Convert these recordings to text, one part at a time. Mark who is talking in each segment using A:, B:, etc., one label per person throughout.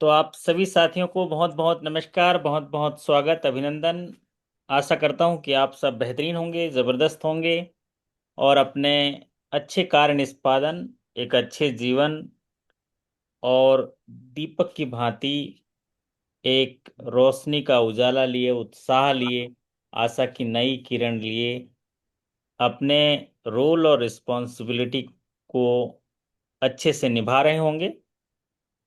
A: तो आप सभी साथियों को बहुत बहुत नमस्कार, बहुत बहुत स्वागत, अभिनंदन। आशा करता हूं कि आप सब बेहतरीन होंगे, ज़बरदस्त होंगे और अपने अच्छे कार्य निष्पादन, एक अच्छे जीवन और दीपक की भांति एक रोशनी का उजाला लिए, उत्साह लिए, आशा की नई किरण लिए अपने रोल और रिस्पॉन्सिबिलिटी को अच्छे से निभा रहे होंगे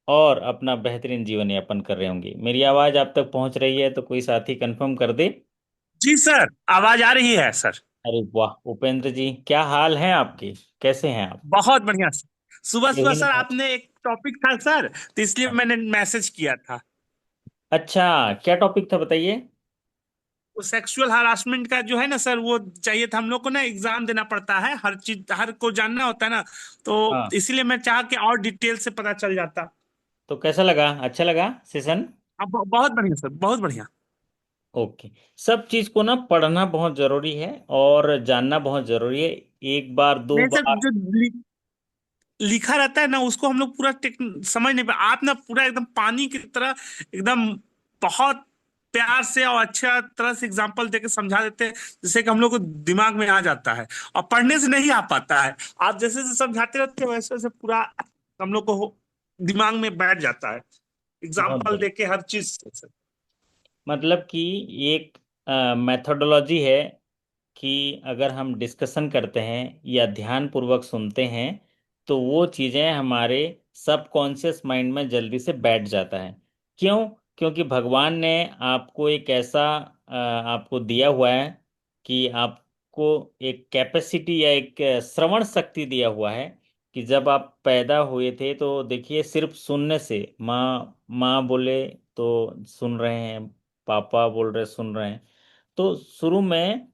A: और अपना बेहतरीन जीवन यापन कर रहे होंगे। मेरी आवाज आप तक पहुंच रही है तो कोई साथी कंफर्म कर दे।
B: जी सर, आवाज आ रही है सर।
A: अरे वाह उपेंद्र जी, क्या हाल है आपके? कैसे हैं आप?
B: बहुत बढ़िया सर। सुबह सुबह
A: यही
B: सर
A: आप।
B: आपने एक टॉपिक था सर, तो इसलिए मैंने मैसेज किया था।
A: अच्छा, क्या टॉपिक था बताइए।
B: वो सेक्सुअल हरासमेंट का जो है ना सर, वो चाहिए था हम लोग को ना। एग्जाम देना पड़ता है, हर चीज हर को जानना होता है ना। तो
A: हाँ,
B: इसीलिए मैं चाह के और डिटेल से पता चल जाता।
A: तो कैसा लगा? अच्छा लगा सेशन?
B: अब बहुत बढ़िया सर, बहुत बढ़िया।
A: ओके। सब चीज को ना पढ़ना बहुत जरूरी है और जानना बहुत जरूरी है। एक बार दो
B: नहीं सर,
A: बार।
B: जो लिखा रहता है ना, उसको हम लोग पूरा समझ नहीं पा। आप ना पूरा एकदम पानी की तरह, एकदम बहुत प्यार से और अच्छा तरह से एग्जाम्पल देके समझा देते हैं, जिससे कि हम लोग को दिमाग में आ जाता है। और पढ़ने से नहीं आ पाता है। आप जैसे जैसे समझाते रहते हैं, वैसे वैसे पूरा हम लोग को दिमाग में बैठ जाता है,
A: बहुत
B: एग्जाम्पल
A: बढ़िया।
B: देके हर चीज से।
A: मतलब कि एक मेथोडोलॉजी है कि अगर हम डिस्कशन करते हैं या ध्यान पूर्वक सुनते हैं तो वो चीज़ें हमारे सबकॉन्शियस माइंड में जल्दी से बैठ जाता है। क्यों? क्योंकि भगवान ने आपको एक ऐसा आपको दिया हुआ है कि आपको एक कैपेसिटी या एक श्रवण शक्ति दिया हुआ है कि जब आप पैदा हुए थे तो देखिए सिर्फ सुनने से माँ माँ बोले तो सुन रहे हैं, पापा बोल रहे सुन रहे हैं। तो शुरू में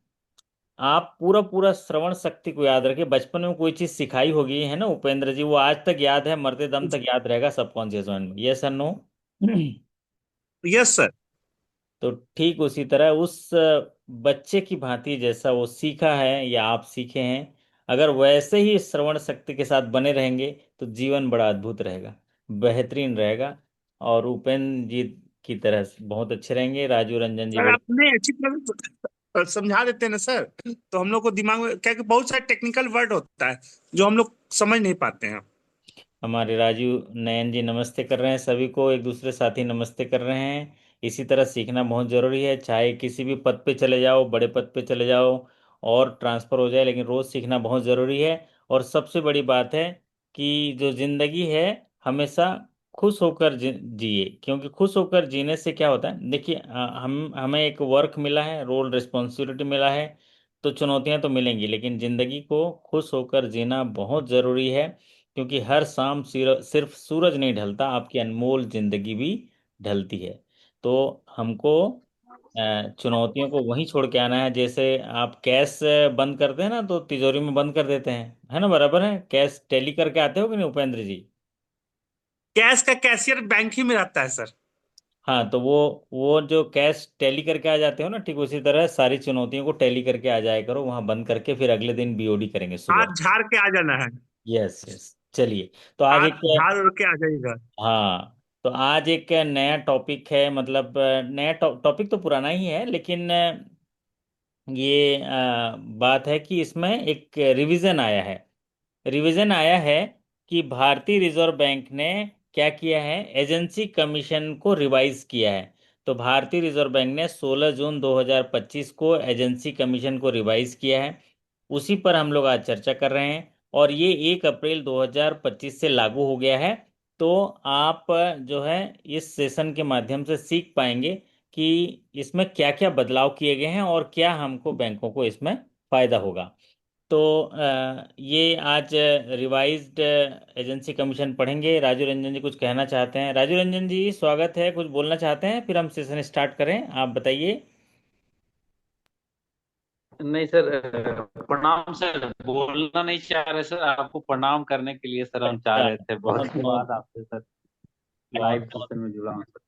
A: आप पूरा पूरा श्रवण शक्ति को याद रखें। बचपन में कोई चीज सिखाई होगी है ना उपेंद्र जी, वो आज तक याद है, मरते दम तक याद रहेगा सबकॉन्शियस माइंड में। यस और नो?
B: Yes sir.
A: तो ठीक उसी तरह उस बच्चे की भांति जैसा वो सीखा है या आप सीखे हैं, अगर वैसे ही श्रवण शक्ति के साथ बने रहेंगे तो जीवन बड़ा अद्भुत रहेगा, बेहतरीन रहेगा। और उपेंद्र जी की तरह बहुत अच्छे रहेंगे, राजू रंजन जी
B: सर
A: बड़े।
B: आपने अच्छी तरह समझा देते हैं ना सर, तो हम लोग को दिमाग में क्या कि बहुत सारे टेक्निकल वर्ड होता है जो हम लोग समझ नहीं पाते हैं।
A: हमारे राजू नयन जी नमस्ते कर रहे हैं, सभी को एक दूसरे साथी नमस्ते कर रहे हैं। इसी तरह सीखना बहुत जरूरी है, चाहे किसी भी पद पे चले जाओ, बड़े पद पे चले जाओ और ट्रांसफर हो जाए, लेकिन रोज सीखना बहुत जरूरी है। और सबसे बड़ी बात है कि जो जिंदगी है हमेशा खुश होकर जिए, क्योंकि खुश होकर जीने से क्या होता है देखिए, हम हमें एक वर्क मिला है, रोल रिस्पॉन्सिबिलिटी मिला है, तो चुनौतियां तो मिलेंगी, लेकिन जिंदगी को खुश होकर जीना बहुत जरूरी है। क्योंकि हर शाम सिर्फ सूरज नहीं ढलता, आपकी अनमोल जिंदगी भी ढलती है। तो हमको चुनौतियों को वहीं छोड़ के आना है। जैसे आप कैश बंद करते हैं ना तो तिजोरी में बंद कर देते हैं, है ना? बराबर है, कैश टैली करके आते हो कि नहीं उपेंद्र जी?
B: कैश का कैशियर बैंक ही में रहता है सर।
A: हाँ, तो वो जो कैश टैली करके आ जाते हो ना, ठीक उसी तरह सारी चुनौतियों को टैली करके आ जाया करो, वहां बंद करके फिर अगले दिन बीओडी करेंगे सुबह।
B: हाथ झाड़ के आ जाना है।
A: Yes yes. चलिए, तो आज
B: हाथ
A: एक,
B: झाड़ उड़ के आ जाइएगा।
A: हाँ, तो आज एक नया टॉपिक है, मतलब नया टॉपिक तो पुराना ही है, लेकिन ये बात है कि इसमें एक रिवीजन आया है। रिवीजन आया है कि भारतीय रिजर्व बैंक ने क्या किया है, एजेंसी कमीशन को रिवाइज किया है। तो भारतीय रिजर्व बैंक ने 16 जून 2025 को एजेंसी कमीशन को रिवाइज किया है। उसी पर हम लोग आज चर्चा कर रहे हैं और ये 1 अप्रैल 2025 से लागू हो गया है। तो आप जो है इस सेशन के माध्यम से सीख पाएंगे कि इसमें क्या क्या बदलाव किए गए हैं और क्या हमको बैंकों को इसमें फायदा होगा। तो ये आज रिवाइज्ड एजेंसी कमीशन पढ़ेंगे। राजू रंजन जी कुछ कहना चाहते हैं? राजू रंजन जी स्वागत है, कुछ बोलना चाहते हैं? फिर हम सेशन स्टार्ट करें, आप बताइए।
C: नहीं सर, प्रणाम सर। बोलना नहीं चाह रहे सर, आपको प्रणाम करने के लिए सर हम चाह
A: अच्छा,
C: रहे थे। बहुत
A: बहुत
C: दिन
A: बहुत
C: बाद आपसे सर
A: बहुत
C: लाइव
A: बहुत
C: सेशन में जुड़ा हूँ सर।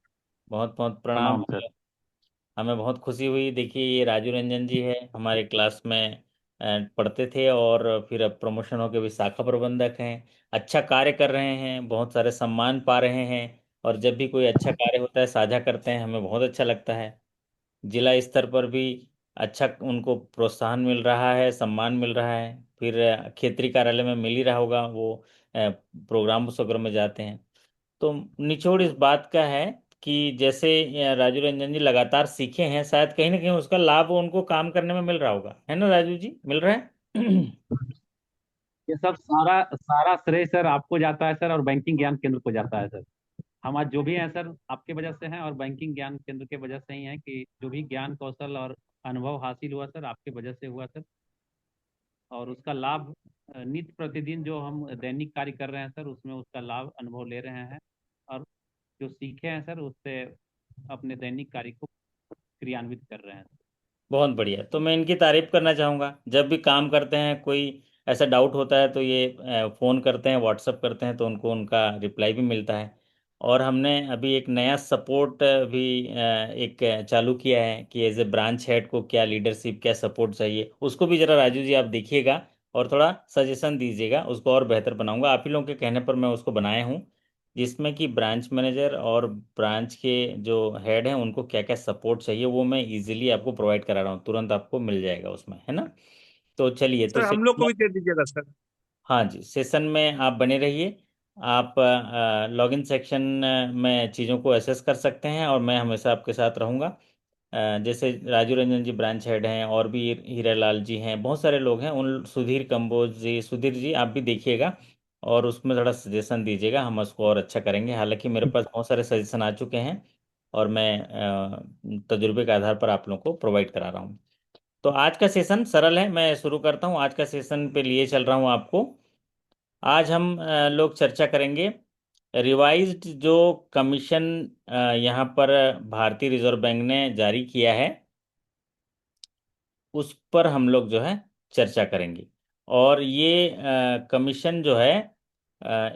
A: बहुत बहुत प्रणाम।
C: प्रणाम सर।
A: हमें बहुत खुशी हुई। देखिए, ये राजू रंजन जी है, हमारे क्लास में पढ़ते थे और फिर अब प्रमोशन होकर भी शाखा प्रबंधक हैं। अच्छा कार्य कर रहे हैं, बहुत सारे सम्मान पा रहे हैं और जब भी कोई अच्छा कार्य होता है साझा करते हैं, हमें बहुत अच्छा लगता है। जिला स्तर पर भी अच्छा उनको प्रोत्साहन मिल रहा है, सम्मान मिल रहा है। फिर क्षेत्रीय कार्यालय में मिल ही रहा होगा, वो प्रोग्राम उस वगैरह में जाते हैं। तो निचोड़ इस बात का है कि जैसे राजू रंजन जी लगातार सीखे हैं, शायद कहीं ना कहीं उसका लाभ उनको काम करने में मिल रहा होगा, है ना राजू जी, मिल रहा है?
C: ये सब सारा सारा श्रेय सर आपको जाता है सर, और बैंकिंग ज्ञान केंद्र को जाता है सर। हम आज जो भी हैं सर आपके वजह से हैं, और बैंकिंग ज्ञान केंद्र के वजह से ही हैं कि जो भी ज्ञान कौशल और अनुभव हासिल हुआ सर आपके वजह से हुआ सर। और उसका लाभ नित्य प्रतिदिन जो हम दैनिक कार्य कर रहे हैं सर, उसमें उसका लाभ अनुभव ले रहे हैं। और जो सीखे हैं सर उससे अपने दैनिक कार्य को क्रियान्वित कर रहे हैं।
A: बहुत बढ़िया। तो मैं इनकी तारीफ करना चाहूँगा, जब भी काम करते हैं कोई ऐसा डाउट होता है तो ये फ़ोन करते हैं, व्हाट्सअप करते हैं, तो उनको उनका रिप्लाई भी मिलता है। और हमने अभी एक नया सपोर्ट भी एक चालू किया है कि एज ए ब्रांच हेड को क्या लीडरशिप, क्या सपोर्ट चाहिए, उसको भी ज़रा राजू जी आप देखिएगा और थोड़ा सजेशन दीजिएगा, उसको और बेहतर बनाऊंगा। आप ही लोगों के कहने पर मैं उसको बनाया हूँ, जिसमें कि ब्रांच मैनेजर और ब्रांच के जो हेड हैं उनको क्या क्या सपोर्ट चाहिए वो मैं इजीली आपको प्रोवाइड करा रहा हूँ, तुरंत आपको मिल जाएगा उसमें, है ना। तो चलिए, तो
B: सर हम लोग को भी दे दीजिएगा सर।
A: हाँ जी, सेशन में आप बने रहिए। आप लॉगिन सेक्शन में चीज़ों को एसेस कर सकते हैं और मैं हमेशा आपके साथ रहूँगा। जैसे राजू रंजन जी ब्रांच हेड हैं, और भी हीरा लाल जी हैं, बहुत सारे लोग हैं, उन सुधीर कंबोज जी, सुधीर जी आप भी देखिएगा और उसमें थोड़ा सजेशन दीजिएगा, हम उसको और अच्छा करेंगे। हालांकि मेरे पास बहुत सारे सजेशन आ चुके हैं और मैं तजुर्बे के आधार पर आप लोगों को प्रोवाइड करा रहा हूँ। तो आज का सेशन सरल है, मैं शुरू करता हूँ। आज का सेशन पे लिए चल रहा हूँ आपको। आज हम लोग चर्चा करेंगे रिवाइज्ड जो कमीशन यहाँ पर भारतीय रिजर्व बैंक ने जारी किया है, उस पर हम लोग जो है चर्चा करेंगे। और ये कमीशन जो है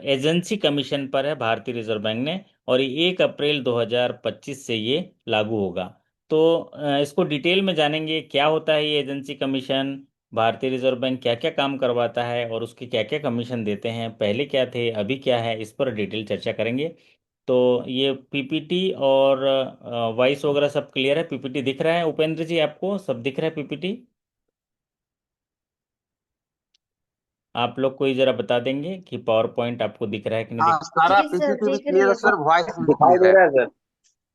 A: एजेंसी कमीशन पर है भारतीय रिजर्व बैंक ने, और ये 1 अप्रैल 2025 से ये लागू होगा। तो इसको डिटेल में जानेंगे, क्या होता है ये एजेंसी कमीशन, भारतीय रिजर्व बैंक क्या क्या काम करवाता है और उसके क्या क्या कमीशन देते हैं, पहले क्या थे अभी क्या है, इस पर डिटेल चर्चा करेंगे। तो ये पीपीटी और वॉइस वगैरह सब क्लियर है? पीपीटी दिख रहा है उपेंद्र जी, आपको सब दिख रहा है पीपीटी? आप लोग कोई जरा बता देंगे कि पावर पॉइंट आपको दिख रहा है कि नहीं
D: हाँ,
A: दिख?
D: सारा
E: जी सर,
D: पीपीटी भी
E: दिख रही
D: क्लियर है
E: है
D: सर,
E: सर।
D: वॉइस भी
F: दिखाई
D: क्लियर
F: दे
D: है।
F: रहा है सर।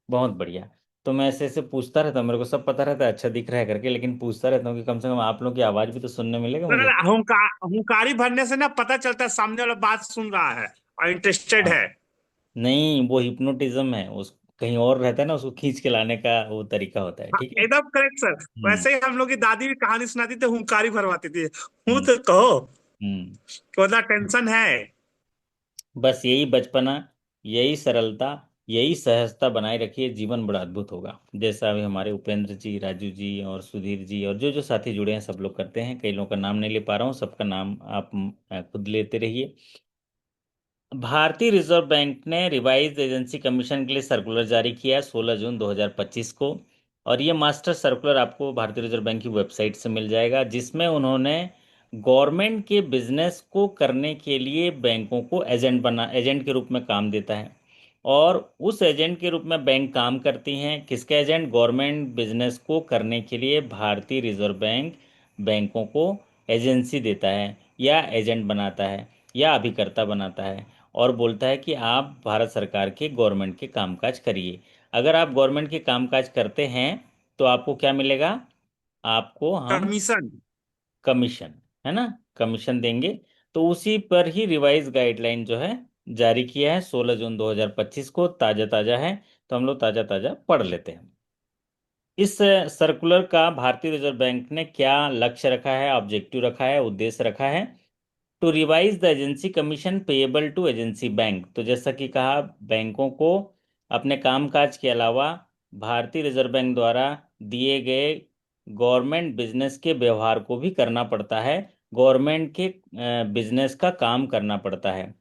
A: बहुत बढ़िया। तो मैं ऐसे ऐसे पूछता रहता हूँ, मेरे को सब पता रहता है अच्छा दिख रहा है करके, लेकिन पूछता रहता हूँ कि कम से कम आप लोग की आवाज़ भी तो सुनने मिलेगा
B: सर
A: मुझे।
B: हुंकारी भरने से ना पता चलता है सामने वाला बात सुन रहा है और इंटरेस्टेड
A: हाँ,
B: है।
A: नहीं वो हिप्नोटिज्म है, उस कहीं और रहता है ना, उसको खींच के लाने का वो तरीका होता है,
B: हाँ,
A: ठीक है।
B: एकदम करेक्ट सर।
A: हम्म।
B: वैसे ही हम लोग की दादी भी कहानी सुनाती थी, हुंकारी भरवाती थी। हूं
A: हम्म।
B: तो कहो
A: हम्म।
B: कि मतलब टेंशन है।
A: बस यही बचपना, यही सरलता, यही सहजता बनाए रखिए, जीवन बड़ा अद्भुत होगा। जैसा अभी हमारे उपेंद्र जी, राजू जी और सुधीर जी और जो जो साथी जुड़े हैं सब लोग करते हैं। कई लोगों का नाम नहीं ले पा रहा हूँ, सबका नाम आप खुद लेते रहिए। भारतीय रिजर्व बैंक ने रिवाइज्ड एजेंसी कमीशन के लिए सर्कुलर जारी किया 16 जून 2025 को। और ये मास्टर सर्कुलर आपको भारतीय रिजर्व बैंक की वेबसाइट से मिल जाएगा, जिसमें उन्होंने गवर्नमेंट के बिजनेस को करने के लिए बैंकों को एजेंट के रूप में काम देता है। और उस एजेंट के रूप में बैंक काम करती हैं, किसके एजेंट? गवर्नमेंट बिजनेस को करने के लिए भारतीय रिजर्व बैंक बैंकों को एजेंसी देता है, या एजेंट बनाता है, या अभिकर्ता बनाता है, और बोलता है कि आप भारत सरकार के गवर्नमेंट के कामकाज करिए। अगर आप गवर्नमेंट के कामकाज करते हैं तो आपको क्या मिलेगा? आपको हम
B: कमीशन।
A: कमीशन, है ना, कमीशन देंगे। तो उसी पर ही रिवाइज गाइडलाइन जो है जारी किया है 16 जून 2025 को, ताज़ा ताज़ा है। तो हम लोग ताज़ा ताज़ा पढ़ लेते हैं। इस सर्कुलर का भारतीय रिजर्व बैंक ने क्या लक्ष्य रखा है, ऑब्जेक्टिव रखा है, उद्देश्य रखा है? To revise the agency commission payable to agency bank. तो जैसा कि कहा, बैंकों को अपने कामकाज के अलावा भारतीय रिजर्व बैंक द्वारा दिए गए गवर्नमेंट बिजनेस के व्यवहार को भी करना पड़ता है, गवर्नमेंट के बिजनेस का काम करना पड़ता है।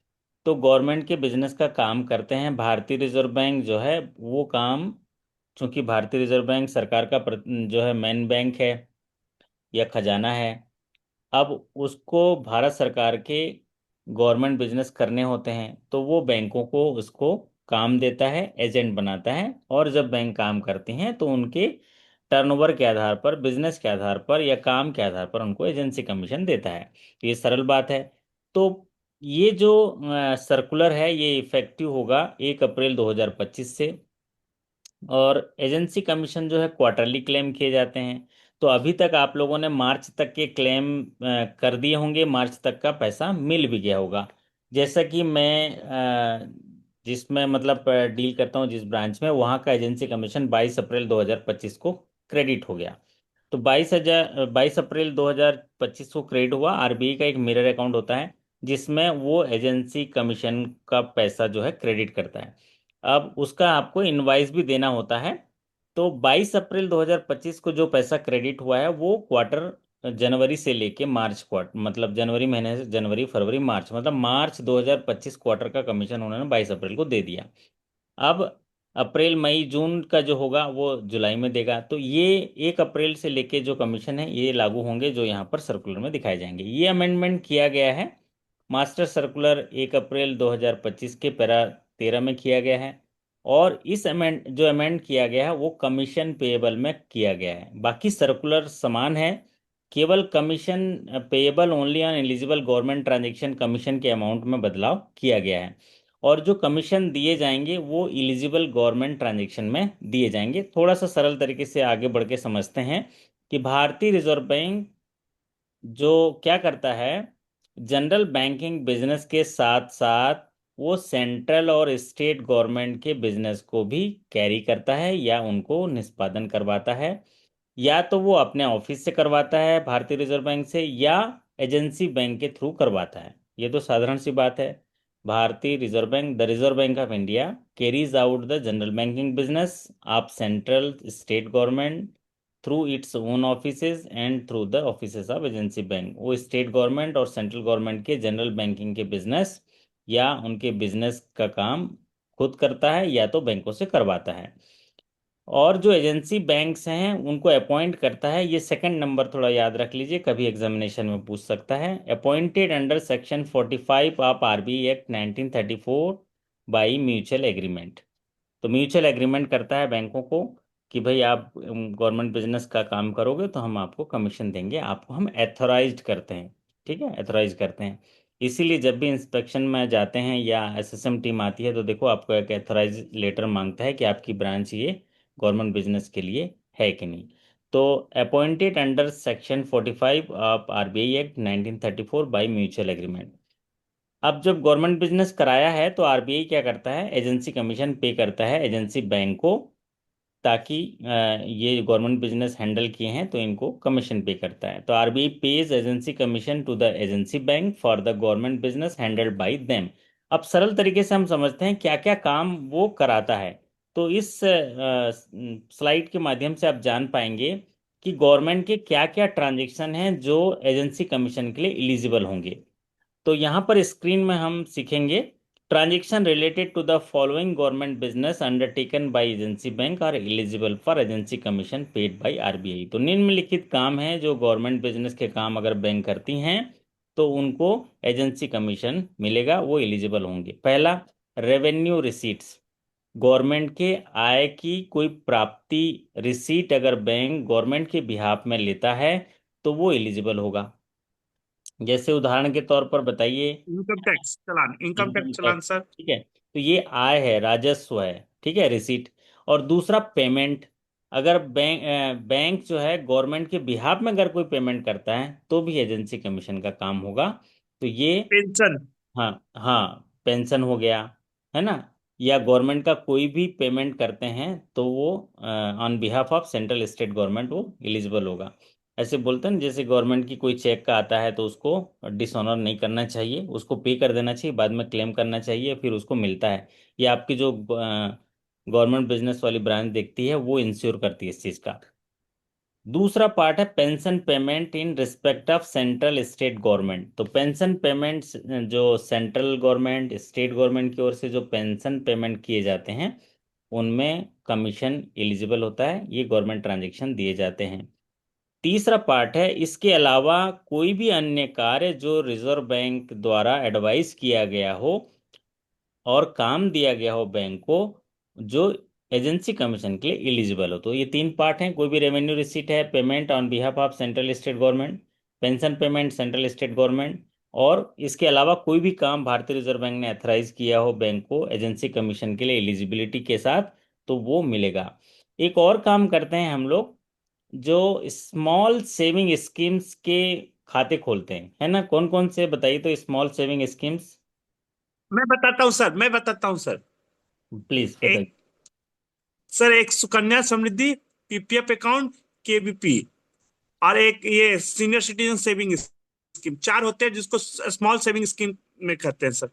A: तो गवर्नमेंट के बिजनेस का काम करते हैं भारतीय रिजर्व बैंक जो है, वो काम, चूंकि भारतीय रिजर्व बैंक सरकार का जो है मेन बैंक है या खजाना है, अब उसको भारत सरकार के गवर्नमेंट बिजनेस करने होते हैं, तो वो बैंकों को उसको काम देता है, एजेंट बनाता है, और जब बैंक काम करते हैं तो उनके टर्नओवर के आधार पर, बिजनेस के आधार पर या काम के आधार पर उनको एजेंसी कमीशन देता है। तो ये सरल बात है। तो ये जो सर्कुलर है ये इफेक्टिव होगा 1 अप्रैल 2025 से। और एजेंसी कमीशन जो है क्वार्टरली क्लेम किए जाते हैं। तो अभी तक आप लोगों ने मार्च तक के क्लेम कर दिए होंगे, मार्च तक का पैसा मिल भी गया होगा। जैसा कि मैं जिसमें मतलब डील करता हूँ, जिस ब्रांच में, वहाँ का एजेंसी कमीशन 22 अप्रैल 2025 को क्रेडिट हो गया। तो 22 अप्रैल 2025 को क्रेडिट हुआ। आरबीआई का एक मिरर अकाउंट होता है जिसमें वो एजेंसी कमीशन का पैसा जो है क्रेडिट करता है। अब उसका आपको इनवाइस भी देना होता है। तो 22 अप्रैल 2025 को जो पैसा क्रेडिट हुआ है वो क्वार्टर जनवरी से लेके मार्च क्वार्टर, मतलब जनवरी महीने से जनवरी फरवरी मार्च, मतलब मार्च 2025 क्वार्टर का कमीशन उन्होंने 22 अप्रैल को दे दिया। अब अप्रैल मई जून का जो होगा वो जुलाई में देगा। तो ये 1 अप्रैल से लेके जो कमीशन है ये लागू होंगे, जो यहाँ पर सर्कुलर में दिखाए जाएंगे। ये अमेंडमेंट किया गया है मास्टर सर्कुलर 1 अप्रैल 2025 के पैरा 13 में किया गया है। और इस अमेंड किया गया है वो कमीशन पेएबल में किया गया है। बाकी सर्कुलर समान है, केवल commission payable only on eligible government transaction commission के अमाउंट में बदलाव किया गया है। और जो कमीशन दिए जाएंगे वो इलिजिबल गवर्नमेंट ट्रांजेक्शन में दिए जाएंगे। थोड़ा सा सरल तरीके से आगे बढ़ के समझते हैं कि भारतीय रिजर्व बैंक जो क्या करता है, जनरल बैंकिंग बिजनेस के साथ साथ वो सेंट्रल और स्टेट गवर्नमेंट के बिजनेस को भी कैरी करता है या उनको निष्पादन करवाता है। या तो वो अपने ऑफिस से करवाता है भारतीय रिजर्व बैंक से, या एजेंसी बैंक के थ्रू करवाता है। ये तो साधारण सी बात है। भारतीय reserve bank, the reserve bank of India, carries out the general banking business of central state government through its own offices and through the offices of agency bank. वो स्टेट गवर्नमेंट और सेंट्रल गवर्नमेंट के general banking के business या उनके business का काम खुद करता है या तो बैंकों से करवाता है। और जो एजेंसी बैंक्स हैं उनको अपॉइंट करता है, ये सेकंड नंबर थोड़ा याद रख लीजिए, कभी एग्जामिनेशन में पूछ सकता है। Appointed under section 45 of RBI act 1934 by mutual agreement. तो म्यूचुअल एग्रीमेंट करता है बैंकों को कि भाई आप गवर्नमेंट बिजनेस का काम करोगे तो हम आपको कमीशन देंगे, आपको हम एथोराइज्ड करते हैं। ठीक है, एथोराइज करते हैं। इसीलिए जब भी इंस्पेक्शन में जाते हैं या एसएसएम टीम आती है तो देखो आपको एक एथोराइज लेटर मांगता है कि आपकी ब्रांच ये गवर्नमेंट बिजनेस के लिए है कि नहीं। तो appointed under section 45 of RBI act 1934 by mutual agreement. अब जब गवर्नमेंट बिजनेस कराया है तो आरबीआई क्या करता है, एजेंसी कमीशन पे करता है एजेंसी बैंक को, ताकि ये गवर्नमेंट बिजनेस हैंडल किए हैं तो इनको कमीशन पे करता है। तो RBI pays agency commission to the agency bank for the government business handled by them. अब सरल तरीके से हम समझते हैं क्या क्या काम वो कराता है। तो इस स्लाइड के माध्यम से आप जान पाएंगे कि गवर्नमेंट के क्या क्या ट्रांजेक्शन हैं जो एजेंसी कमीशन के लिए इलिजिबल होंगे। तो यहाँ पर स्क्रीन में हम सीखेंगे transaction related to the following government business undertaken by agency bank are eligible for agency commission paid by RBI. तो निम्नलिखित काम हैं जो गवर्नमेंट बिजनेस के काम अगर बैंक करती हैं तो उनको एजेंसी कमीशन मिलेगा, वो एलिजिबल होंगे। पहला, रेवेन्यू रिसीट्स, गवर्नमेंट के आय की कोई प्राप्ति रिसीट अगर बैंक गवर्नमेंट के बिहाफ में लेता है तो वो एलिजिबल होगा। जैसे उदाहरण के तौर पर बताइए,
B: इनकम टैक्स चालान, इनकम
A: इनकम
B: टैक्स चालान
A: टैक्स।
B: सर।
A: ठीक है, तो ये आय है, राजस्व है। ठीक है, रिसीट। और दूसरा पेमेंट, अगर बैंक जो है गवर्नमेंट के बिहाफ में अगर कोई पेमेंट करता है तो भी एजेंसी कमीशन का काम होगा। तो ये,
B: पेंशन।
A: हाँ हाँ, पेंशन हो गया, है ना, या गवर्नमेंट का कोई भी पेमेंट करते हैं तो वो on behalf of central state government वो एलिजिबल होगा। ऐसे बोलते हैं ना, जैसे गवर्नमेंट की कोई चेक का आता है तो उसको डिसऑनर नहीं करना चाहिए, उसको पे कर देना चाहिए, बाद में क्लेम करना चाहिए, फिर उसको मिलता है। ये आपकी जो गवर्नमेंट बिजनेस वाली ब्रांच देखती है वो इंश्योर करती है इस चीज़ का। दूसरा पार्ट है pension payment in respect of central state government. तो पेंशन पेमेंट्स जो सेंट्रल गवर्नमेंट स्टेट गवर्नमेंट की ओर से जो पेंशन पेमेंट किए जाते हैं उनमें कमीशन एलिजिबल होता है, ये गवर्नमेंट ट्रांजेक्शन दिए जाते हैं। तीसरा पार्ट है इसके अलावा कोई भी अन्य कार्य जो रिजर्व बैंक द्वारा एडवाइस किया गया हो और काम दिया गया हो बैंक को जो एजेंसी कमीशन के लिए एलिजिबल हो। तो ये तीन पार्ट हैं। कोई भी रेवेन्यू रिसीट है, payment on behalf of central state government, pension payment central state government, और इसके अलावा कोई भी काम भारतीय रिजर्व बैंक ने अथराइज किया हो बैंक को एजेंसी कमीशन के लिए एलिजिबिलिटी के साथ, तो वो मिलेगा। एक और काम करते हैं हम लोग, जो स्मॉल सेविंग स्कीम्स के खाते खोलते हैं, है ना? कौन कौन से बताइए तो स्मॉल सेविंग स्कीम्स।
B: मैं बताता हूँ सर, मैं बताता हूँ सर।
A: प्लीज बताइए।
B: एक सर, एक Sukanya Samriddhi PPF account, KVP, और एक ये सीनियर सिटीजन सेविंग स्कीम, चार होते हैं जिसको स्मॉल सेविंग स्कीम में कहते हैं सर।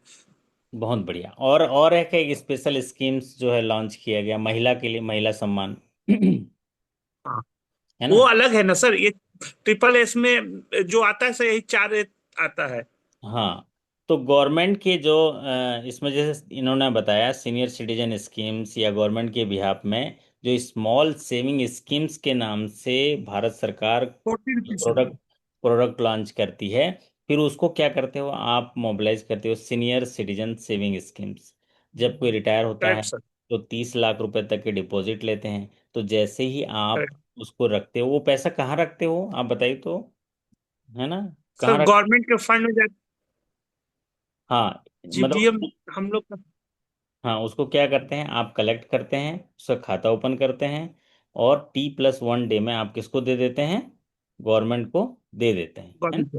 A: बहुत बढ़िया। और है कि स्पेशल स्कीम्स जो है लॉन्च किया गया महिला के लिए, महिला सम्मान
B: हाँ,
A: है
B: वो
A: ना?
B: अलग है ना सर। ये ट्रिपल एस में जो आता है सर, यही चार आता है।
A: हाँ। तो गवर्नमेंट के जो इसमें जैसे इन्होंने बताया सीनियर सिटीजन स्कीम्स या गवर्नमेंट के बिहाफ में जो स्मॉल सेविंग स्कीम्स के नाम से भारत सरकार
B: 40 rupees sir.
A: Product product launch करती है, फिर उसको क्या करते हो आप, मोबिलाइज करते हो सीनियर सिटीजन सेविंग स्कीम्स। जब कोई रिटायर होता है
B: करेक्ट सर।
A: तो 30 लाख रुपए तक के डिपॉजिट लेते हैं। तो जैसे ही आप
B: करेक्ट
A: उसको रखते हो, वो पैसा कहाँ रखते हो आप बताइए तो, है ना?
B: सर,
A: कहाँ रख
B: गवर्नमेंट के फंड में जाए,
A: हाँ
B: जीपीएम
A: मतलब,
B: हम लोग का।
A: हाँ उसको क्या करते हैं आप, कलेक्ट करते हैं, उसका खाता ओपन करते हैं, और T+1 डे में आप किसको दे देते हैं, गवर्नमेंट को दे देते हैं, है ना?
B: गवर्नमेंट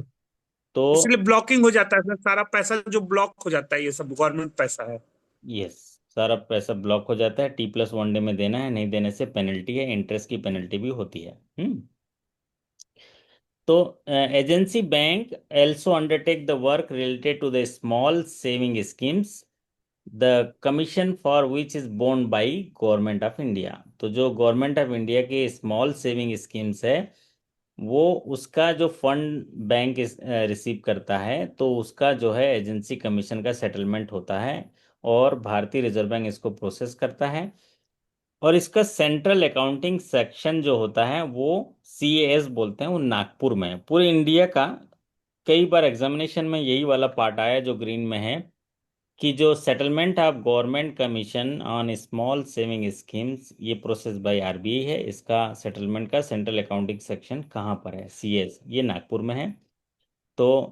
B: को इसलिए
A: तो
B: ब्लॉकिंग हो जाता है सर, सारा पैसा जो ब्लॉक हो जाता है, ये सब गवर्नमेंट पैसा है।
A: यस, सारा पैसा ब्लॉक हो जाता है। T+1 डे में देना है, नहीं देने से पेनल्टी है, इंटरेस्ट की पेनल्टी भी होती है। तो agency bank also undertake the work related to the small saving schemes, the commission for which is born by government of India. तो जो गवर्नमेंट ऑफ इंडिया के स्मॉल सेविंग स्कीम्स है, वो उसका जो फंड बैंक रिसीव करता है, तो उसका जो है एजेंसी कमीशन का सेटलमेंट होता है, और भारतीय रिजर्व बैंक इसको प्रोसेस करता है। और इसका सेंट्रल अकाउंटिंग सेक्शन जो होता है वो CAS बोलते हैं, वो नागपुर में है पूरे इंडिया का। कई बार एग्जामिनेशन में यही वाला पार्ट आया जो ग्रीन में है, कि जो settlement of government commission on small saving schemes ये प्रोसेस बाय RBI है। इसका सेटलमेंट का सेंट्रल अकाउंटिंग सेक्शन कहाँ पर है, CS, ये नागपुर में है। तो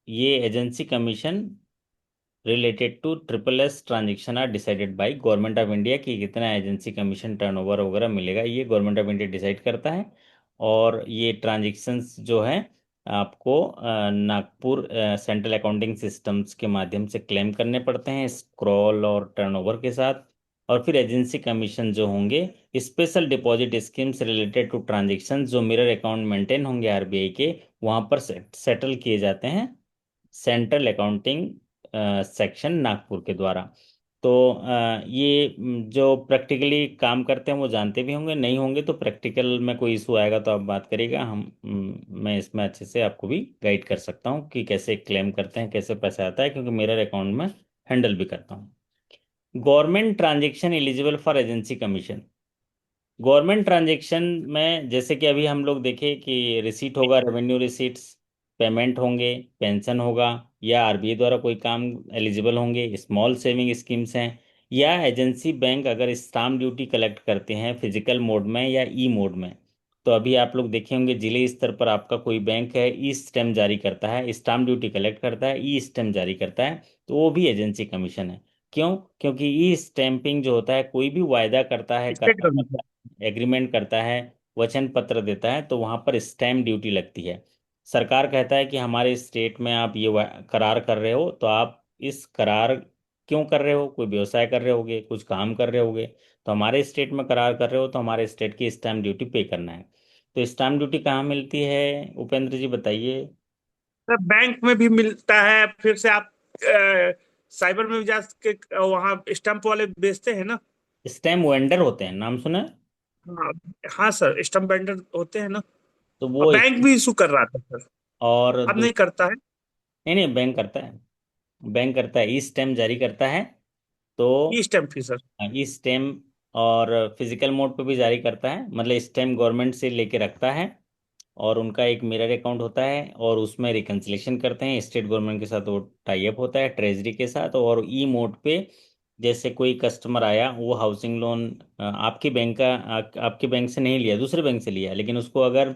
A: ये agency commission related to SSS transaction are decided by government of India, कि कितना एजेंसी कमीशन टर्नओवर वगैरह मिलेगा, ये गवर्नमेंट ऑफ इंडिया डिसाइड करता है। और ये ट्रांजेक्शन्स जो है आपको नागपुर सेंट्रल अकाउंटिंग सिस्टम्स के माध्यम से क्लेम करने पड़ते हैं स्क्रॉल और टर्नओवर के साथ। और फिर एजेंसी कमीशन जो होंगे, special deposit schemes related to transaction जो मिरर अकाउंट मेंटेन होंगे RBI के, वहाँ पर सेटल किए जाते हैं सेंट्रल अकाउंटिंग सेक्शन नागपुर के द्वारा। तो ये जो प्रैक्टिकली काम करते हैं वो जानते भी होंगे, नहीं होंगे तो प्रैक्टिकल में कोई इशू आएगा तो आप बात करिएगा, मैं इसमें अच्छे से आपको भी गाइड कर सकता हूँ कि कैसे क्लेम करते हैं, कैसे पैसा आता है, क्योंकि मेरा अकाउंट में हैंडल भी करता हूँ। Government transaction eligible for agency commission. Government transaction में जैसे कि अभी हम लोग देखें कि रिसीट होगा, रेवेन्यू रिसीट्स, पेमेंट होंगे, पेंशन होगा, या RBI द्वारा कोई काम एलिजिबल होंगे, स्मॉल सेविंग स्कीम्स हैं, या एजेंसी बैंक अगर स्टाम्प ड्यूटी कलेक्ट करते हैं फिजिकल मोड में या ई मोड में। तो अभी आप लोग देखे होंगे जिले स्तर पर आपका कोई बैंक है, ई स्टैम्प जारी करता है, स्टाम्प ड्यूटी कलेक्ट करता है, ई स्टैम्प जारी करता है, तो वो भी एजेंसी कमीशन है। क्यों? क्योंकि ई स्टैंपिंग जो होता है, कोई भी वायदा करता है,
B: स्टेट
A: करता
B: गवर्नमेंट।
A: एग्रीमेंट करता है, वचन पत्र देता है, तो वहां पर स्टैम्प ड्यूटी लगती है। सरकार कहता है कि हमारे स्टेट में आप ये करार कर रहे हो, तो आप इस करार क्यों कर रहे हो, कोई व्यवसाय कर रहे होगे, कुछ काम कर रहे होगे, तो हमारे स्टेट में करार कर रहे हो तो हमारे स्टेट की स्टैम्प ड्यूटी पे करना है। तो स्टैम्प ड्यूटी कहाँ मिलती है, उपेंद्र जी बताइए।
B: सर बैंक में भी मिलता है, फिर से आप साइबर में भी जा के वहाँ स्टैंप वाले बेचते हैं ना।
A: स्टैम्प वेंडर होते हैं, नाम सुना है?
B: हाँ। हाँ सर, स्टैंप वेंडर होते हैं ना।
A: तो
B: और
A: वो
B: बैंक भी इशू कर रहा था सर,
A: और
B: अब नहीं करता है।
A: नहीं नहीं, बैंक करता है, बैंक करता है, ई स्टैम्प जारी करता है। तो
B: ई स्टैंप ही सर।
A: ई स्टैम्प और फिजिकल मोड पे भी जारी करता है, मतलब स्टैम्प गवर्नमेंट से लेके रखता है, और उनका एक मिरर अकाउंट होता है और उसमें रिकन्सिलेशन करते हैं। स्टेट गवर्नमेंट के साथ वो टाई अप होता है, ट्रेजरी के साथ। और ई मोड पे जैसे कोई कस्टमर आया, वो हाउसिंग लोन आपके बैंक का आपके बैंक से नहीं लिया, दूसरे बैंक से लिया, लेकिन उसको अगर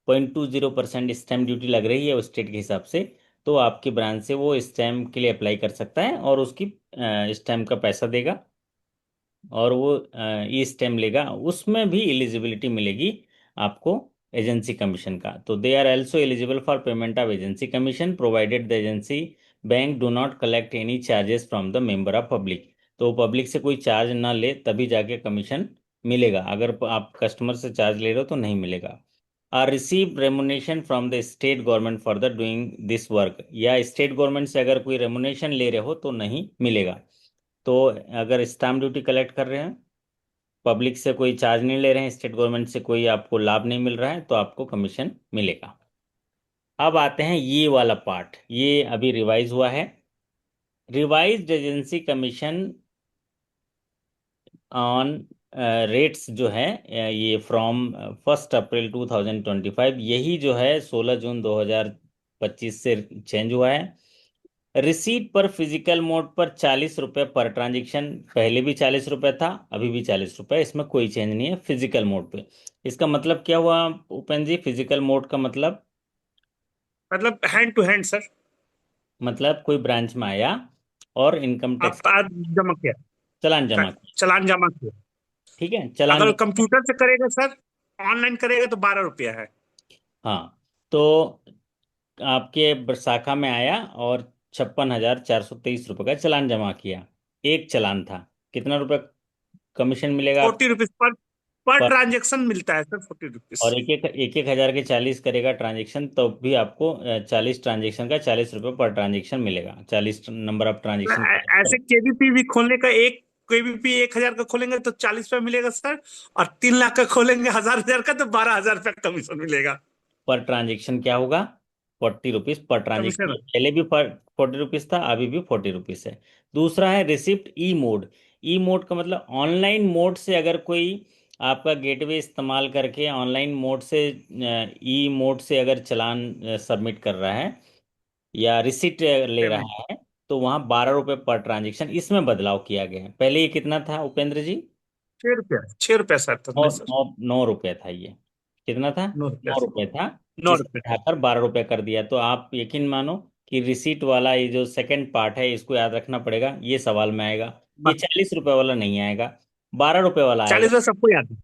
A: 0.20% स्टैम्प ड्यूटी लग रही है उस स्टेट के हिसाब से, तो आपकी ब्रांच से वो स्टैम्प के लिए अप्लाई कर सकता है और उसकी स्टैम्प का पैसा देगा और वो ई स्टेम लेगा। उसमें भी एलिजिबिलिटी मिलेगी आपको एजेंसी कमीशन का। तो they are also eligible for payment of agency commission provided the agency bank do not collect any charges from the member of public. तो पब्लिक से कोई चार्ज ना ले तभी जाके कमीशन मिलेगा, अगर आप कस्टमर से चार्ज ले रहे हो तो नहीं मिलेगा। Are receive remuneration from the state government for the doing this work, या स्टेट गवर्नमेंट से अगर कोई रेमुनेशन ले रहे हो तो नहीं मिलेगा। तो अगर स्टाम्प ड्यूटी कलेक्ट कर रहे हैं, पब्लिक से कोई चार्ज नहीं ले रहे हैं, स्टेट गवर्नमेंट से कोई आपको लाभ नहीं मिल रहा है, तो आपको कमीशन मिलेगा। अब आते हैं ये वाला पार्ट, ये अभी रिवाइज हुआ है। Revised agency commission on rates जो है ये फ्रॉम 1 अप्रैल 2025, यही जो है 16 जून 2025 से चेंज हुआ है। रिसीट पर फिजिकल मोड पर 40 रुपये पर ट्रांजेक्शन, पहले भी 40 रुपये था, अभी भी 40 रुपये, इसमें कोई चेंज नहीं है फिजिकल मोड पे। इसका मतलब क्या हुआ उपेंद्र जी, फिजिकल मोड का मतलब?
B: मतलब हैंड टू हैंड सर।
A: मतलब कोई ब्रांच में आया और इनकम टैक्स
B: आप आज जमा किया,
A: चालान जमा किया,
B: चालान जमा किया।
A: ठीक है, चालान
B: अगर
A: जमा।
B: कंप्यूटर से करेगा सर, ऑनलाइन करेगा तो 12 रुपया है।
A: हाँ, तो आपके शाखा में आया और 56,423 रुपये का चालान जमा किया, एक चालान था, कितना रुपये कमीशन मिलेगा आपको?
B: 40 रुपीज पर ट्रांजेक्शन मिलता है सर, 40 रुपीज।
A: और एक एक हजार के 40 करेगा ट्रांजेक्शन, तो भी आपको 40 ट्रांजेक्शन का 40 रुपये पर ट्रांजेक्शन मिलेगा, 40 नंबर ऑफ ट्रांजेक्शन
B: ऐसे केवीपी भी खोलने का, एक केवीपी 1,000 का खोलेंगे तो 40 रुपया मिलेगा सर। और 3 लाख का खोलेंगे, हजार का, तो 12,000 रुपया कमीशन मिलेगा।
A: पर ट्रांजेक्शन क्या होगा? 40 रुपीज पर ट्रांजेक्शन।
B: कमीशन।
A: पहले भी 40 रुपीज था, अभी भी 40 रुपीज है। दूसरा है रिसिप्ट ई मोड। ई मोड का मतलब ऑनलाइन मोड से अगर कोई आपका गेटवे इस्तेमाल करके ऑनलाइन मोड से ई मोड से अगर चालान सबमिट कर रहा है या रिसिप्ट ले
B: पेमेंट
A: रहा है, तो वहाँ 12 रुपये पर ट्रांजेक्शन, इसमें बदलाव किया गया है। पहले ये कितना था उपेंद्र जी?
B: 6 रुपया, 6 रुपया सर था
A: नौ
B: नहीं सर।
A: नौ 9 रुपये था ये। कितना था?
B: 9 रुपया
A: नौ
B: सर।
A: रुपये था।
B: नौ
A: इसे
B: रुपया
A: बढ़ाकर 12 रुपये कर दिया। तो आप यकीन मानो कि रिसीट वाला ये जो सेकंड पार्ट है, इसको याद रखना पड़ेगा, ये सवाल में आएगा। ये 40 रुपये वाला नहीं आएगा, 12 रुपये वाला आएगा।
B: 40 रुपया सबको याद है।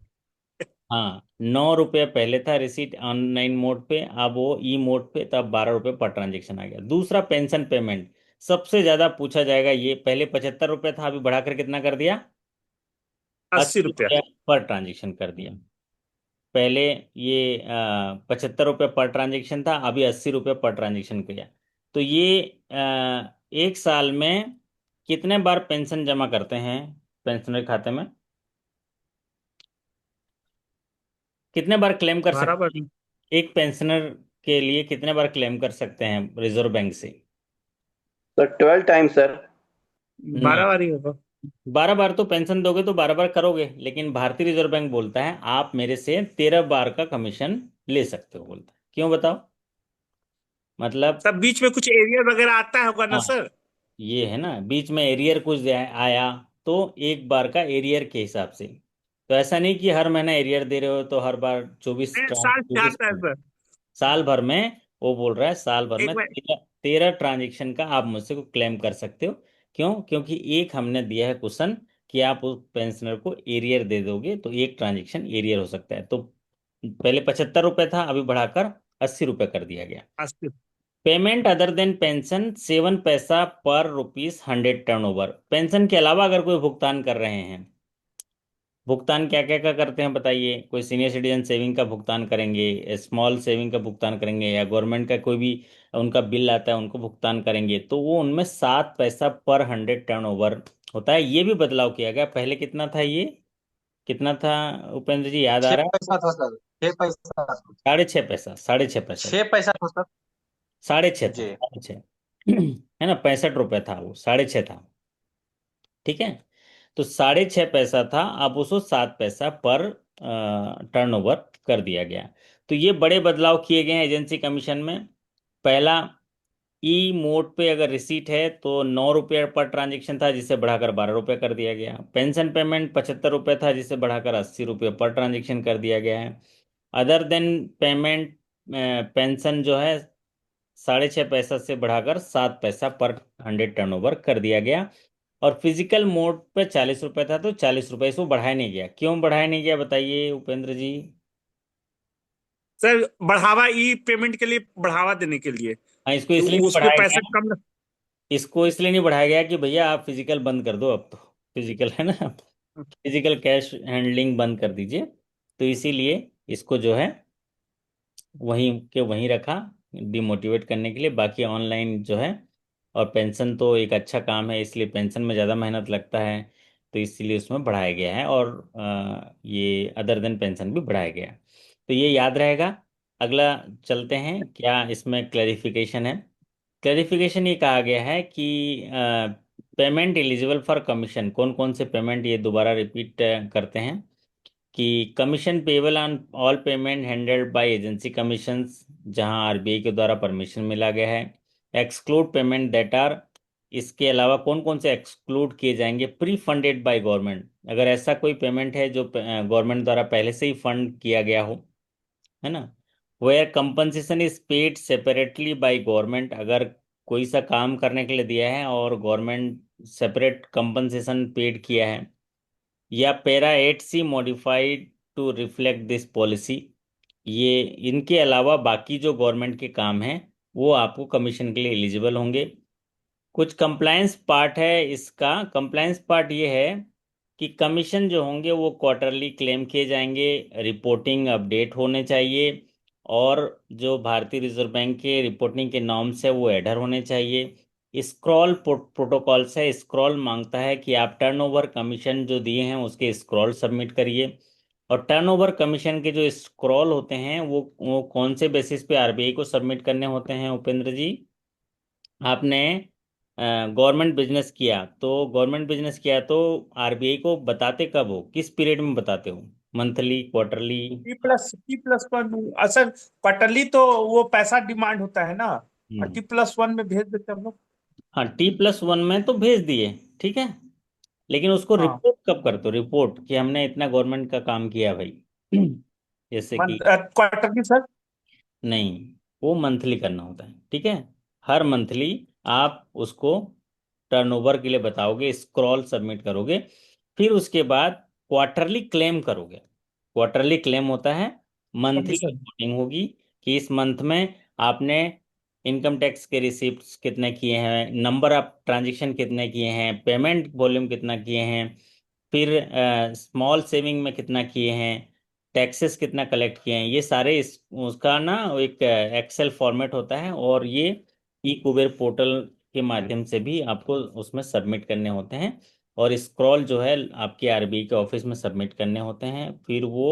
A: हाँ, 9 रुपये पहले था रिसीट ऑनलाइन मोड पे, अब वो ई मोड पे, तब 12 रुपये पर ट्रांजेक्शन आ गया। दूसरा पेंशन पेमेंट, सबसे ज्यादा पूछा जाएगा ये। पहले 75 रुपये था, अभी बढ़ाकर कितना कर दिया?
B: 80 रुपया।
A: 80 रुपये पर ट्रांजेक्शन कर दिया। पहले ये 75 रुपये पर ट्रांजेक्शन था, अभी 80 रुपये पर ट्रांजेक्शन किया। तो ये एक साल में कितने बार पेंशन जमा करते हैं पेंशनर खाते में? कितने बार क्लेम कर सकते
B: बराबर।
A: हैं एक पेंशनर के लिए, कितने बार क्लेम कर सकते हैं रिजर्व बैंक से?
D: Sir 12 time sir.
A: नहीं,
B: 12 बार ही होगा।
A: 12 बार तो पेंशन दोगे तो 12 बार करोगे, लेकिन भारतीय रिजर्व बैंक बोलता है आप मेरे से 13 बार का कमीशन ले सकते हो, बोलता है। क्यों बताओ? मतलब
B: सब बीच में कुछ एरिया वगैरह आता होगा ना
A: हाँ,
B: सर।
A: ये है ना, बीच में एरियर कुछ आया, तो एक बार का एरियर के हिसाब से। तो ऐसा नहीं कि हर महीना एरियर दे रहे हो तो हर बार चौबीस
B: साल पे
A: चौबीस
B: आता है सर।
A: साल भर में, वो बोल रहा है साल भर
B: एक
A: में
B: बार।
A: 13 ट्रांजेक्शन का आप मुझसे को क्लेम कर सकते हो। क्यों? क्योंकि एक हमने दिया है क्वेश्चन कि आप उस पेंशनर को एरियर दे दोगे तो एक ट्रांजेक्शन एरियर हो सकता है। तो पहले 75 रुपये था, अभी बढ़ाकर 80 रुपये कर दिया गया।
B: 80।
A: पेमेंट अदर देन पेंशन 7 पैसा पर ₹100 टर्नओवर। पेंशन के अलावा अगर कोई भुगतान कर रहे हैं, भुगतान क्या क्या क्या करते हैं बताइए? कोई सीनियर सिटीजन सेविंग का भुगतान करेंगे, स्मॉल सेविंग का भुगतान करेंगे, या गवर्नमेंट का कोई भी उनका बिल आता है उनको भुगतान करेंगे, तो वो उनमें 7 पैसा पर 100 टर्नओवर होता है। ये भी बदलाव किया गया, पहले कितना था ये? कितना था उपेंद्र जी, याद आ
D: छह
A: रहा है?
D: पैसा था सर, 6 पैसा।
A: 6.5 पैसा, 6.5 पैसा,
D: 6 पैसा था सर।
A: 6.5 था,
D: जी।
A: 6.5 है ना, 65 रुपये था, वो 6.5 था, ठीक है। तो 6.5 पैसा था, अब उसको 7 पैसा पर टर्नओवर कर दिया गया। तो ये बड़े बदलाव किए गए हैं एजेंसी कमीशन में। पहला, ई मोड पे अगर रिसीट है तो 9 रुपये पर ट्रांजेक्शन था, जिसे बढ़ाकर 12 रुपये कर दिया गया। पेंशन पेमेंट 75 रुपये था, जिसे बढ़ाकर 80 रुपये पर ट्रांजेक्शन कर दिया गया है। अदर देन पेमेंट, पेंशन जो है 6.5 पैसा से बढ़ाकर 7 पैसा पर 100 टर्नओवर कर दिया गया। और फिजिकल मोड पे 40 रुपये था, तो 40 रुपये इसको बढ़ाया नहीं गया। क्यों बढ़ाया नहीं गया बताइए उपेंद्र जी।
B: सर बढ़ावा ई पेमेंट के लिए बढ़ावा देने के लिए,
A: हाँ, इसको इसलिए नहीं
B: उस पे
A: बढ़ाया
B: पैसे
A: गया।
B: कम।
A: इसको इसलिए नहीं बढ़ाया गया कि भैया आप फिजिकल बंद कर दो, अब तो फिजिकल है ना, फिजिकल कैश हैंडलिंग बंद कर दीजिए। तो इसीलिए इसको जो है वहीं के वहीं रखा, डिमोटिवेट करने के लिए। बाकी ऑनलाइन जो है, और पेंशन तो एक अच्छा काम है, इसलिए पेंशन में ज़्यादा मेहनत लगता है, तो इसीलिए उसमें बढ़ाया गया है। और ये अदर देन पेंशन भी बढ़ाया गया है। तो ये याद रहेगा। अगला चलते हैं, क्या इसमें क्लैरिफिकेशन है। क्लैरिफिकेशन ये कहा गया है कि पेमेंट एलिजिबल फॉर कमीशन, कौन कौन से पेमेंट, ये दोबारा रिपीट करते हैं कि commission payable on all payment handled by agency commissions, जहां आरबीआई के द्वारा परमिशन मिला गया है। एक्सक्लूड पेमेंट दैट आर, इसके अलावा कौन कौन से एक्सक्लूड किए जाएंगे, प्री फंडेड बाय गवर्नमेंट, अगर ऐसा कोई पेमेंट है जो गवर्नमेंट द्वारा पहले से ही फंड किया गया हो, है ना। Where compensation is paid separately by government, अगर कोई सा काम करने के लिए दिया है और गवर्नमेंट सेपरेट कंपनसेशन पेड किया है। या para 8C modified to reflect this policy, ये इनके अलावा बाकी जो गवर्नमेंट के काम हैं वो आपको कमीशन के लिए एलिजिबल होंगे। कुछ कंप्लायंस पार्ट है इसका। कंप्लायंस पार्ट ये है कि कमीशन जो होंगे वो क्वार्टरली क्लेम किए जाएंगे, रिपोर्टिंग अपडेट होने चाहिए, और जो भारतीय रिजर्व बैंक के रिपोर्टिंग के नॉर्म्स है वो एडर होने चाहिए। स्क्रॉल प्रोटोकॉल्स है, स्क्रॉल मांगता है कि आप टर्नओवर कमीशन जो दिए हैं उसके स्क्रॉल सबमिट करिए। और टर्नओवर कमीशन के जो स्क्रॉल होते हैं वो कौन से बेसिस पे आरबीआई को सबमिट करने होते हैं उपेंद्र जी। आपने गवर्नमेंट बिजनेस किया, तो गवर्नमेंट बिजनेस किया तो आरबीआई को बताते कब हो, किस पीरियड में बताते हो, मंथली, क्वार्टरली।
B: T+1 असर क्वार्टरली तो वो पैसा डिमांड होता है ना, और
A: हम्म।
B: T+1 में भेज देते हैं हम लोग।
A: हाँ, T+1 में तो भेज दिए, ठीक है। लेकिन उसको
B: हाँ,
A: रिपोर्ट कब करते हो, रिपोर्ट कि हमने इतना गवर्नमेंट का काम किया भाई, जैसे कि।
B: Quarterly sir.
A: नहीं, वो मंथली करना होता है, ठीक है। हर मंथली आप उसको टर्नओवर के लिए बताओगे, स्क्रॉल सबमिट करोगे। फिर उसके बाद क्वार्टरली क्लेम करोगे। क्वार्टरली क्लेम होता है,
B: ओके
A: मंथली
B: सर।
A: रिपोर्टिंग होगी कि इस मंथ में आपने इनकम टैक्स के रिसिप्ट्स कितने किए हैं, नंबर ऑफ ट्रांजेक्शन कितने किए हैं, पेमेंट वॉल्यूम कितना किए हैं, फिर स्मॉल सेविंग में कितना किए हैं, टैक्सेस कितना कलेक्ट किए हैं। ये सारे उसका ना एक एक्सेल फॉर्मेट होता है, और ये ई कुबेर पोर्टल के माध्यम से भी आपको उसमें सबमिट करने होते हैं। और स्क्रॉल जो है आपके आरबीआई के ऑफिस में सबमिट करने होते हैं। फिर वो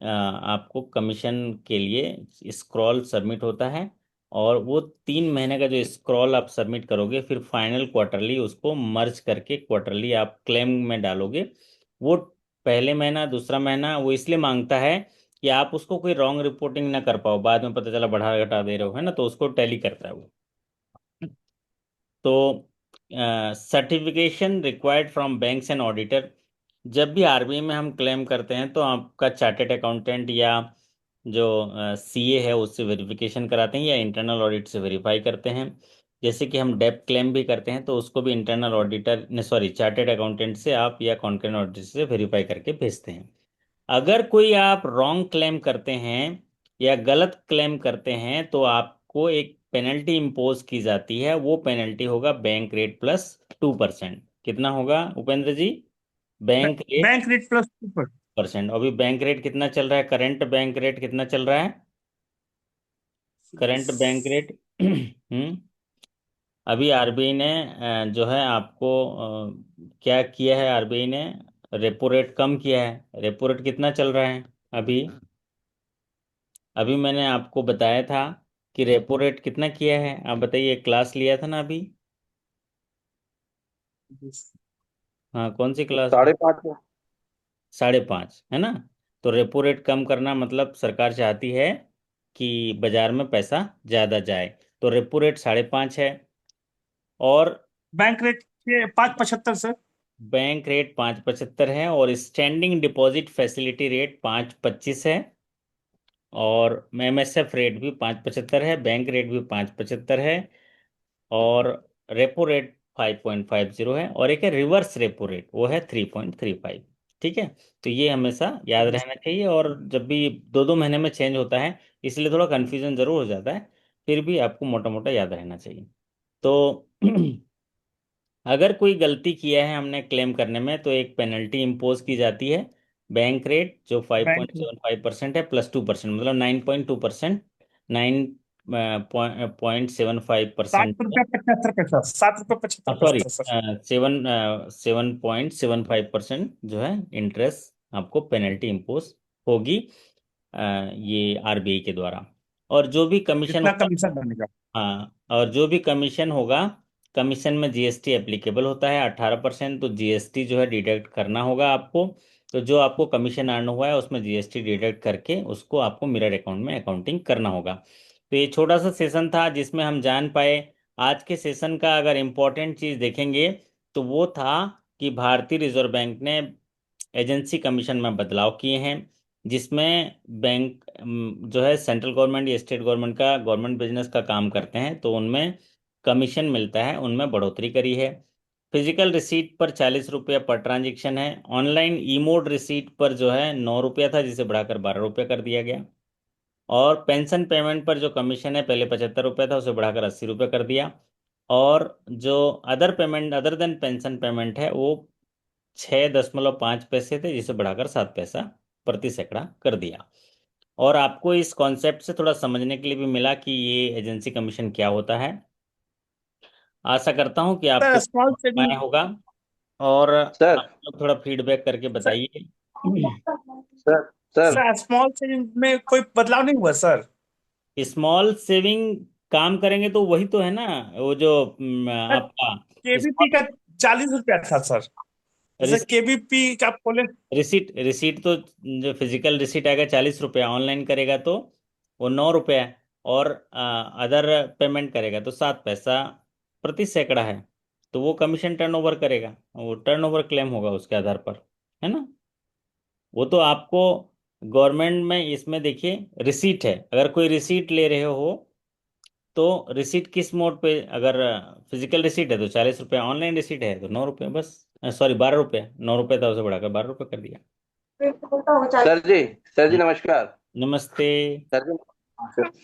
A: आपको कमीशन के लिए स्क्रॉल सबमिट होता है। और वो 3 महीने का जो स्क्रॉल आप सबमिट करोगे, फिर फाइनल क्वार्टरली उसको मर्ज करके क्वार्टरली आप क्लेम में डालोगे। वो पहले महीना, दूसरा महीना वो इसलिए मांगता है कि आप उसको कोई रॉन्ग रिपोर्टिंग ना कर पाओ, बाद में पता चला बढ़ा घटा दे रहे हो, है ना, तो उसको टैली करता है वो। तो certification required from banks and auditor, जब भी आरबीआई में हम क्लेम करते हैं तो आपका चार्टेड अकाउंटेंट या जो सीए है उससे वेरिफिकेशन कराते हैं, या इंटरनल ऑडिट से वेरीफाई करते हैं। जैसे कि हम डेप्ट क्लेम भी करते हैं तो उसको भी इंटरनल ऑडिटर ने, सॉरी, चार्टेड अकाउंटेंट से आप या कॉन्करेंट ऑडिटर से वेरीफाई करके भेजते हैं। अगर कोई आप रॉन्ग क्लेम करते हैं या गलत क्लेम करते हैं तो आपको एक पेनल्टी इम्पोज की जाती है। वो पेनल्टी होगा बैंक रेट +2%। कितना होगा Upendra ji, bank rate
B: bank rate +2%।
A: Percent. अभी बैंक रेट कितना चल रहा है, करंट बैंक रेट कितना चल रहा है, करंट बैंक रेट अभी आरबीआई ने जो है आपको क्या किया है, आरबीआई ने रेपो रेट कम किया है। रेपो रेट कितना चल रहा है अभी, अभी मैंने आपको बताया था कि रेपो रेट कितना किया है, आप बताइए, क्लास लिया था ना अभी। हाँ, कौन सी क्लास में।
D: 5.5 है।
A: 5.5 है ना। तो रेपो रेट कम करना मतलब सरकार चाहती है कि बाजार में पैसा ज़्यादा जाए। तो रेपो रेट 5.5 है। और
B: बैंक रेट के 5.75 सर।
A: बैंक रेट 5.75 है। और स्टैंडिंग डिपॉजिट फैसिलिटी रेट 5.25 है। और एमएसएफ रेट भी 5.75 है। बैंक रेट भी 5.75 है। और रेपो रेट 5.50 है। और एक है रिवर्स रेपो रेट, वो है 3.35। ठीक है। तो ये हमेशा याद रहना चाहिए। और जब भी 2-2 महीने में चेंज होता है, इसलिए थोड़ा कन्फ्यूजन जरूर हो जाता है, फिर भी आपको मोटा मोटा याद रहना चाहिए। तो अगर कोई गलती किया है हमने क्लेम करने में, तो एक पेनल्टी इम्पोज की जाती है। बैंक रेट जो five
B: bank
A: point seven five percent है प्लस 2%, मतलब 9.2%। 9.75%
B: 7 रुपया 75 पैसा, 7 रुपया 75
A: सॉरी,
B: पैसा सर।
A: 7.75% जो है इंटरेस्ट आपको पेनल्टी इम्पोज होगी, ये आरबीआई के द्वारा। और जो भी कमीशन
B: जितना
A: होगा,
B: कमीशन बनेगा।
A: हाँ, और जो भी कमीशन होगा, कमीशन में जीएसटी एप्लीकेबल होता है 18%। तो जीएसटी जो है डिडक्ट करना होगा आपको। तो जो आपको कमीशन अर्न हुआ है उसमें जीएसटी डिडक्ट करके उसको आपको मिरर अकाउंट में अकाउंटिंग करना होगा। तो ये छोटा सा सेशन था जिसमें हम जान पाए। आज के सेशन का अगर इम्पोर्टेंट चीज़ देखेंगे तो वो था कि भारतीय रिजर्व बैंक ने एजेंसी कमीशन में बदलाव किए हैं, जिसमें बैंक जो है सेंट्रल गवर्नमेंट या स्टेट गवर्नमेंट का गवर्नमेंट बिजनेस का काम करते हैं, तो उनमें कमीशन मिलता है, उनमें बढ़ोतरी करी है। फिजिकल रिसीट पर 40 रुपया पर ट्रांजेक्शन है। ऑनलाइन ई मोड रिसीट पर जो है 9 रुपया था, जिसे बढ़ाकर 12 रुपया कर दिया गया। और पेंशन पेमेंट पर जो कमीशन है, पहले 75 रुपया था, उसे बढ़ाकर 80 रुपया कर दिया। और जो other payment, other than pension payment है, वो 6.5 पैसे थे, जिसे बढ़ाकर 7 पैसा प्रति सैकड़ा कर दिया। और आपको इस कॉन्सेप्ट से थोड़ा समझने के लिए भी मिला कि ये एजेंसी कमीशन क्या होता है। आशा करता हूँ कि
B: सर
A: आपको
B: स्मॉल
A: समझ में
B: सेविंग।
A: आया होगा। और
D: सर
A: आप लोग थोड़ा फीडबैक करके
B: सर
A: बताइए।
D: Sir sir
B: sir small saving में कोई बदलाव नहीं हुआ सर।
A: स्मॉल सेविंग काम करेंगे तो वही तो है ना, वो जो
B: सर
A: आपका
B: केवीपी का 40 रुपया था सर। जैसे
A: स्मॉल
B: केवीपी का आप खोले।
A: रिसीट, रिसीट तो जो फिजिकल रिसीट आएगा 40 रुपया, ऑनलाइन करेगा तो वो 9 रुपया। और अदर पेमेंट करेगा तो 7 पैसा प्रति सैकड़ा है। तो वो कमीशन टर्नओवर करेगा, वो टर्नओवर क्लेम होगा उसके आधार पर, है ना। वो तो आपको गवर्नमेंट में इसमें देखिए रिसीट है, अगर कोई रिसीट ले रहे हो तो रिसीट किस मोड पे, अगर फिजिकल रिसीट है तो 40 रुपया, ऑनलाइन रिसीट है तो 9 रुपया बस। सॉरी, 12 रुपया, 9 रुपया था, उसे बढ़ाकर 12 रुपया कर दिया।
D: सर जी, सर जी
A: हाँ,
D: नमस्कार।
A: नमस्ते।
D: सर जी,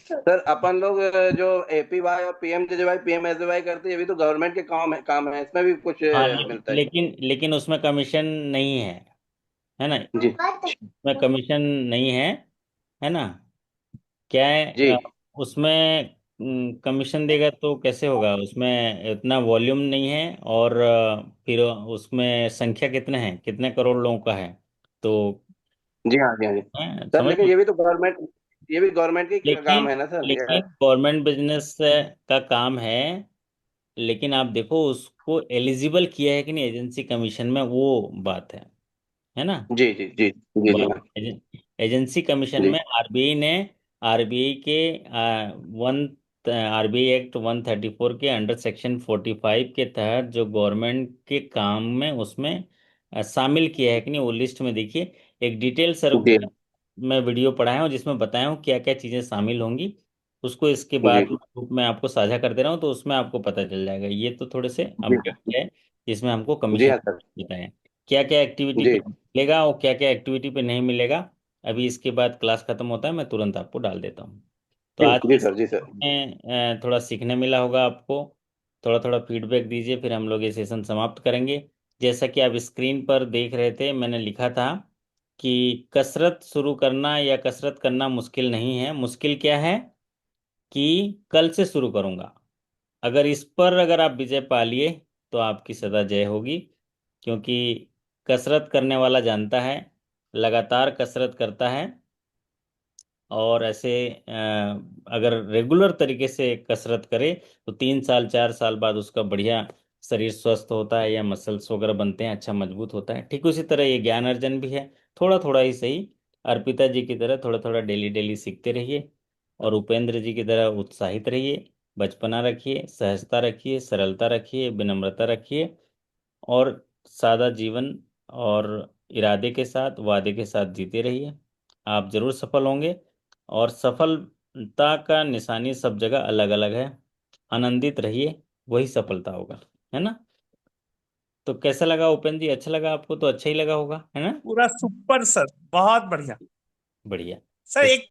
D: सर अपन लोग जो एपीवाई और पीएमजेजेवाई पीएमएसजेवाई करते हैं, ये भी तो गवर्नमेंट के काम है, इसमें भी कुछ
A: हाँ,
D: मिलता है क्या?
A: लेकिन उसमें कमीशन नहीं है ना।
D: जी
A: उसमें कमीशन नहीं है ना। क्या है,
D: जी
A: उसमें कमीशन देगा तो कैसे होगा, उसमें इतना वॉल्यूम नहीं है। और फिर उसमें संख्या कितने हैं, कितने करोड़ लोगों का है, तो
D: जी हाँ जी हाँ जी। सर
A: समझ।
D: लेकिन ये भी गवर्नमेंट की
A: लेकिन
D: काम है ना सर
A: लेकिन गवर्नमेंट बिजनेस का काम है। लेकिन आप देखो उसको एलिजिबल किया है कि नहीं एजेंसी कमीशन में, वो बात है ना।
D: जी जी जी जी जी हाँ
A: एजेंसी कमीशन
D: जी
A: में आरबीआई ने, आरबीआई के वन आरबीआई एक्ट 134 के अंडर सेक्शन 45 के तहत जो गवर्नमेंट के काम में उसमें शामिल किया है कि नहीं, वो लिस्ट में देखिए। एक डिटेल सर
D: जी
A: मैं वीडियो पढ़ाया हूँ जिसमें बताया हूँ क्या क्या चीज़ें शामिल होंगी। उसको इसके
D: जी
A: बाद ग्रुप में आपको साझा कर दे रहा हूँ, तो उसमें आपको पता चल जाएगा। ये तो थोड़े से
D: जी
A: अपडेट है जिसमें हमको
D: जी
A: कमीशन
D: हाँ सर
A: बताएं क्या क्या एक्टिविटी पे
D: जी
A: मिलेगा और क्या क्या एक्टिविटी पे नहीं मिलेगा। अभी इसके बाद क्लास खत्म होता है, मैं तुरंत आपको डाल देता हूँ। तो
D: जी
A: आज
D: जी
A: के
D: सर जी सर
A: session में थोड़ा सीखने मिला होगा आपको। थोड़ा थोड़ा फीडबैक दीजिए, फिर हम लोग ये सेशन समाप्त करेंगे। जैसा कि आप स्क्रीन पर देख रहे थे, मैंने लिखा था कि कसरत शुरू करना या कसरत करना मुश्किल नहीं है, मुश्किल क्या है कि कल से शुरू करूंगा। अगर इस पर अगर आप विजय पा लिए तो आपकी सदा जय होगी। क्योंकि कसरत करने वाला जानता है, लगातार कसरत करता है, और ऐसे अगर रेगुलर तरीके से कसरत करे तो 3 साल 4 साल बाद उसका बढ़िया शरीर स्वस्थ होता है, या मसल्स वगैरह बनते हैं, अच्छा मजबूत होता है। ठीक उसी तरह ये ज्ञान अर्जन भी है, थोड़ा थोड़ा ही सही, अर्पिता जी की तरह थोड़ा थोड़ा डेली डेली सीखते रहिए, और उपेंद्र जी की तरह उत्साहित रहिए, बचपना रखिए, सहजता रखिए, सरलता रखिए, विनम्रता रखिए, और सादा जीवन और इरादे के साथ, वादे के साथ जीते रहिए। आप जरूर सफल होंगे, और सफलता का निशानी सब जगह अलग अलग है। आनंदित रहिए, वही सफलता होगा, है ना। तो कैसा लगा उपेंद्र जी? अच्छा लगा आपको? तो अच्छा ही लगा होगा, है ना।
B: पूरा सुपर सर, बहुत बढ़िया।
A: बढ़िया।
B: सर
A: तो
B: एक